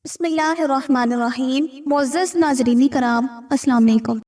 بسم اللہ الرحمن الرحیم۔ معزز ناظرین کرام، السلام علیکم۔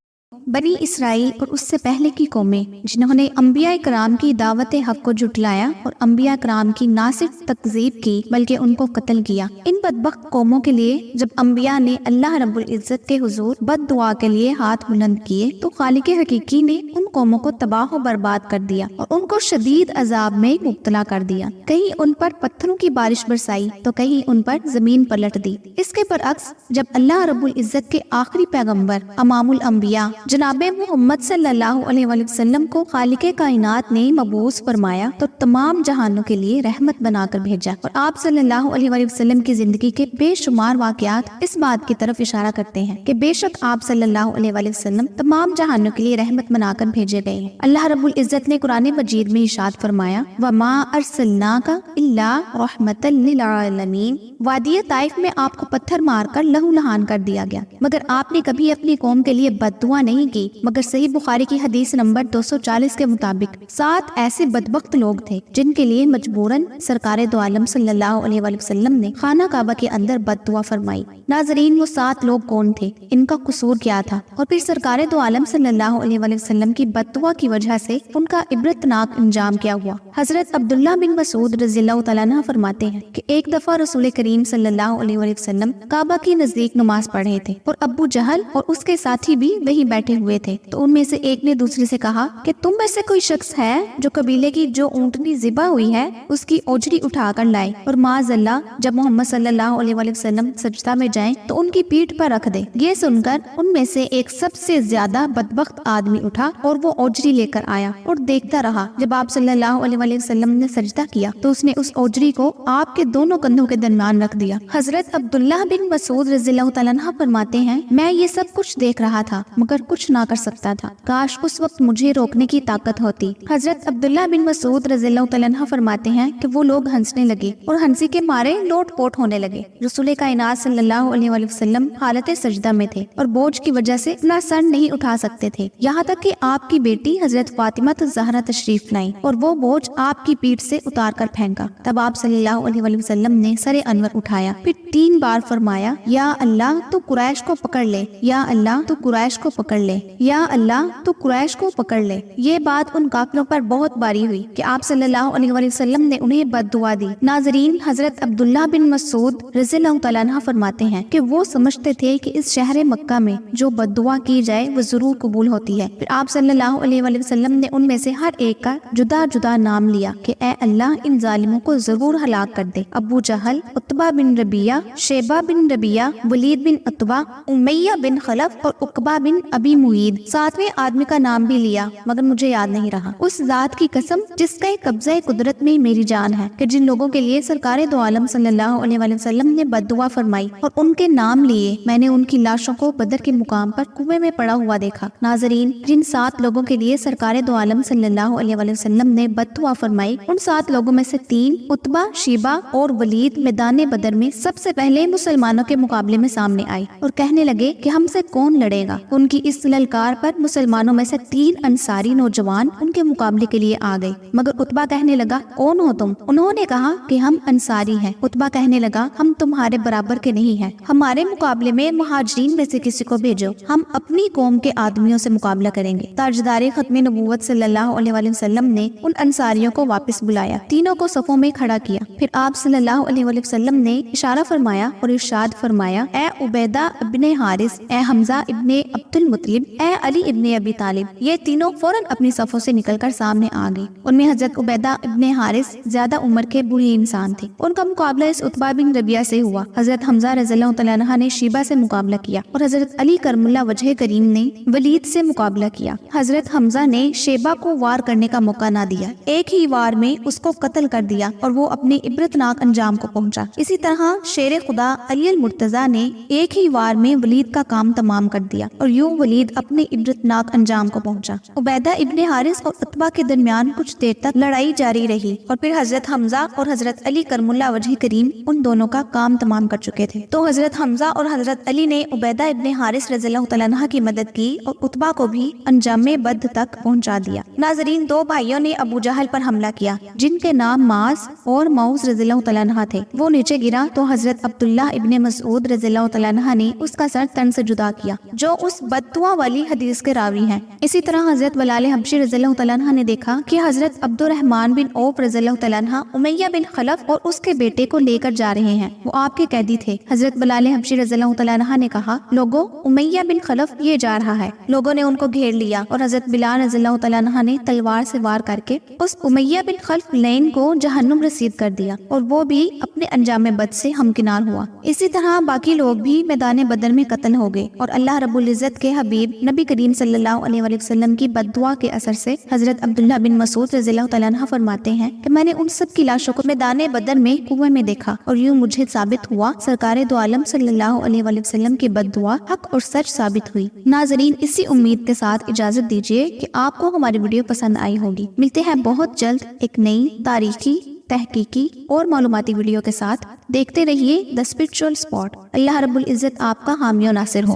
بنی اسرائیل اور اس سے پہلے کی قومیں جنہوں نے انبیاء کرام کی دعوت حق کو جھٹلایا اور انبیاء کرام کی نہ صرف تکذیب کی بلکہ ان کو قتل کیا، ان بدبخت قوموں کے لیے جب انبیاء نے اللہ رب العزت کے حضور بد دعا کے لیے ہاتھ بلند کیے تو خالق حقیقی نے ان قوموں کو تباہ و برباد کر دیا اور ان کو شدید عذاب میں مبتلا کر دیا۔ کہیں ان پر پتھروں کی بارش برسائی تو کہیں ان پر زمین پلٹ دی۔ اس کے برعکس جب اللہ رب العزت کے آخری پیغمبر امام الانبیاء جناب محمد صلی اللہ علیہ وآلہ وسلم کو خالق کائنات نے مبعوث فرمایا تو تمام جہانوں کے لیے رحمت بنا کر بھیجا، اور آپ صلی اللہ علیہ وآلہ وسلم کی زندگی کے بے شمار واقعات اس بات کی طرف اشارہ کرتے ہیں کہ بے شک آپ صلی اللہ علیہ وآلہ وسلم تمام جہانوں کے لیے رحمت بنا کر بھیجے گئے ہیں۔ اللہ رب العزت نے قرآن مجید میں ارشاد فرمایا وَمَا أَرْسَلْنَاكَ إِلَّا رَحْمَةً لِّلْعَالَمِينَ، وادی طائف میں آپ کو پتھر مار کر لہو لہان کر دیا گیا، مگر آپ نے کبھی اپنی قوم کے لیے بد دعا نہیں کی، مگر صحیح بخاری کی حدیث نمبر 240 کے مطابق 7 ایسے بدبخت لوگ تھے جن کے لیے مجبوراً سرکار دو عالم صلی اللہ علیہ وآلہ وسلم نے خانہ کعبہ کے اندر بد دعا فرمائی۔ ناظرین، وہ 7 لوگ کون تھے، ان کا قصور کیا تھا، اور پھر سرکار دو عالم صلی اللہ علیہ وآلہ وسلم کی بد دعا کی وجہ سے ان کا عبرتناک انجام کیا ہوا؟ حضرت عبداللہ بن مسعود رضی اللہ تعالیٰ عنہ فرماتے ہیں کہ ایک دفعہ رسول کریم صلی اللہ علیہ وآلہ وسلم کعبہ کے نزدیک نماز پڑھ رہے تھے اور ابو جہل اور اس کے ساتھی بھی وہیں بیٹھے ہوئے تھے، تو ان میں سے ایک نے دوسرے سے کہا کہ تم میں سے کوئی شخص ہے جو قبیلے کی جو اونٹنی ذبح ہوئی ہے اس کی اوجری اٹھا کر لائے، اور معاذ اللہ جب محمد صلی اللہ علیہ وآلہ وسلم سجدہ میں جائیں تو ان کی پیٹھ پر رکھ دے۔ یہ سن کر ان میں سے ایک سب سے زیادہ بدبخت آدمی اٹھا اور وہ اوجری لے کر آیا اور دیکھتا رہا۔ جب آپ صلی اللہ علیہ وآلہ وسلم نے سجدہ کیا تو اس نے اس اوجری کو آپ کے دونوں کندھوں کے درمیان رکھ دیا۔ حضرت عبداللہ بن مسعود رضی اللہ تعالیٰ عنہ فرماتے ہیں میں یہ سب کچھ دیکھ رہا تھا مگر کچھ نہ کر سکتا تھا، کاش اس وقت مجھے روکنے کی طاقت ہوتی۔ حضرت عبداللہ بن مسعود رضی اللہ تعالیٰ عنہ فرماتے ہیں کہ وہ لوگ ہنسنے لگے اور ہنسی کے مارے لوٹ پوٹ ہونے لگے۔ رسول کائنات صلی اللہ علیہ وآلہ وسلم حالت سجدہ میں تھے اور بوجھ کی وجہ سے اپنا سر نہیں اٹھا سکتے تھے، یہاں تک کہ آپ کی بیٹی حضرت فاطمہ الزہرا تشریف لائیں اور وہ بوجھ آپ کی پیٹھ سے اتار کر پھینکا۔ تب آپ صلی اللہ علیہ وآلہ وسلم نے سر انور اٹھایا، پھر 3 بار فرمایا یا اللہ تو قریش کو پکڑ لے، یا اللہ تو قریش کو پکڑ لے، یا اللہ تو قریش کو پکڑ لے۔ یہ بات ان کافروں پر بہت باری ہوئی کہ آپ صلی اللہ علیہ وآلہ وسلم نے انہیں بد دعا دی۔ ناظرین، حضرت عبداللہ بن مسعود رضی اللہ تعالیٰ عنہ فرماتے ہیں کہ وہ سمجھتے تھے کہ اس شہر مکہ میں جو بد دعا کی جائے وہ ضرور قبول ہوتی ہے۔ پھر آپ صلی اللہ علیہ وآلہ وسلم نے ان میں سے ہر ایک کا جدا جدا نام لیا کہ اے اللہ ان ظالموں کو ضرور ہلاک کر دے۔ ابو جہل، عتبہ بن ربیعہ، شیبہ بن ربیعہ، ولید بن عتبہ، امیہ بن خلف اور عقبہ بن ابی معید۔ 7ویں آدمی کا نام بھی لیا مگر مجھے یاد نہیں رہا۔ اس ذات کی قسم جس کا قبضہ قدرت میں میری جان ہے کہ جن لوگوں کے لیے سرکار دو عالم صلی اللہ علیہ وآلہ وسلم نے بد دعا فرمائی اور ان کے نام لیے، میں نے ان کی لاشوں کو بدر کے مقام پر کنویں میں پڑا ہوا دیکھا۔ ناظرین، جن 7 لوگوں کے لیے سرکار دو عالم صلی اللہ علیہ وآلہ وسلم نے بد دعا فرمائی، ان 7 لوگوں میں سے 3 عتبہ، شیبہ اور ولید میدان بدر میں سب سے پہلے مسلمانوں کے مقابلے میں سامنے آئے اور کہنے لگے کہ ہم سے کون لڑے گا۔ ان کی اس للکار پر مسلمانوں میں سے 3 انصاری نوجوان ان کے مقابلے کے لیے آ گئے، مگر عتبہ کہنے لگا کون ہو تم؟ انہوں نے کہا کہ ہم انصاری ہیں۔ عتبہ کہنے لگا ہم تمہارے برابر کے نہیں ہیں، ہمارے مقابلے میں مہاجرین میں سے کسی کو بھیجو، ہم اپنی قوم کے آدمیوں سے مقابلہ کریں گے۔ تاجدار ختم نبوت صلی اللہ علیہ وآلہ وسلم نے ان انصاریوں کو واپس بلایا، تینوں کو صفوں میں کھڑا کیا، پھر آپ صلی اللہ علیہ وآلہ وسلم نے اشارہ فرمایا اور ارشاد فرمایا اے عبیدہ ابن حارث، اے حمزہ ابن عبد المطلب، اے علی ابن ابی طالب۔ یہ تینوں فوراً اپنی صفوں سے نکل کر سامنے آ گئے۔ ان میں حضرت عبیدہ ابن حارث زیادہ عمر کے بوڑھے انسان تھے، ان کا مقابلہ اس عتبہ بن ربیعہ سے ہوا۔ حضرت حمزہ رضی اللہ تعالیٰ عنہ نے شیبہ سے مقابلہ کیا اور حضرت علی کرم اللہ وجہ کریم نے ولید سے مقابلہ کیا۔ حضرت حمزہ نے شیبہ کو وار کرنے کا موقع نہ دیا، ایک ہی وار میں اس کو قتل کر دیا اور وہ اپنے عبرتناک انجام کو پہنچا۔ اسی طرح شیر خدا علی المرتضیٰ نے ایک ہی وار میں ولید کا کام تمام کر دیا اور یوں ولید شدید اپنے عبرتناک انجام کو پہنچا۔ عبیدہ ابن حارث اور عتبہ کے درمیان کچھ دیر تک لڑائی جاری رہی اور پھر حضرت حمزہ اور حضرت علی کرم اللہ وجہ کریم ان دونوں کا کام تمام کر چکے تھے، تو حضرت حمزہ اور حضرت علی نے عبیدہ ابن حارث رضی اللہ تعالیٰ عنہ کی مدد کی اور عتبہ کو بھی انجام بد تک پہنچا دیا۔ ناظرین، دو بھائیوں نے ابو جہل پر حملہ کیا جن کے نام معاذ اور معوذ رضی اللہ تعالیٰ عنہ تھے۔ وہ نیچے گرا تو حضرت عبداللہ ابن مسعود رضی اللہ تعالیٰ عنہ نے اس کا سر تن سے جدا کیا، جو اس بددعا والی حدیث کے راوی ہیں۔ اسی طرح حضرت بلال حبشی رضی اللہ تعالیٰ عنہ نے دیکھا کہ حضرت عبد الرحمن بن عوف رضی اللہ تعالیٰ عنہ امیہ بن خلف اور اس کے بیٹے کو لے کر جا رہے ہیں، وہ آپ کے قیدی تھے۔ حضرت بلال حبشی رضی اللہ تعالیٰ عنہ نے کہا، لوگوں، امیہ بن خلف یہ جا رہا ہے۔ لوگوں نے ان کو گھیر لیا اور حضرت بلال رضی اللہ تعالیٰ عنہ نے تلوار سے وار کر کے اس امیہ بن خلف لین کو جہنم رسید کر دیا اور وہ بھی اپنے انجام بد سے ہمکنار ہوا۔ اسی طرح باقی لوگ بھی میدان بدر میں قتل ہو گئے اور اللہ رب العزت کے حبیب نبی کریم صلی اللہ علیہ وآلہ وسلم کی بد دعا کے اثر سے حضرت عبداللہ بن مسعود رضی اللہ تعالیٰ عنہ فرماتے ہیں کہ میں نے ان سب کی لاشوں کو میدان بدر میں کنویں میں دیکھا اور یوں مجھے ثابت ہوا سرکار دو عالم صلی اللہ علیہ وآلہ وسلم کی بد دعا حق اور سچ ثابت ہوئی۔ ناظرین، اسی امید کے ساتھ اجازت دیجیے کہ آپ کو ہماری ویڈیو پسند آئی ہوگی۔ ملتے ہیں بہت جلد ایک نئی تاریخی، تحقیقی اور معلوماتی ویڈیو کے ساتھ۔ دیکھتے رہیے دی اسپرچوئل اسپاٹ۔ اللہ رب العزت آپ کا حامی و ناصر ہو۔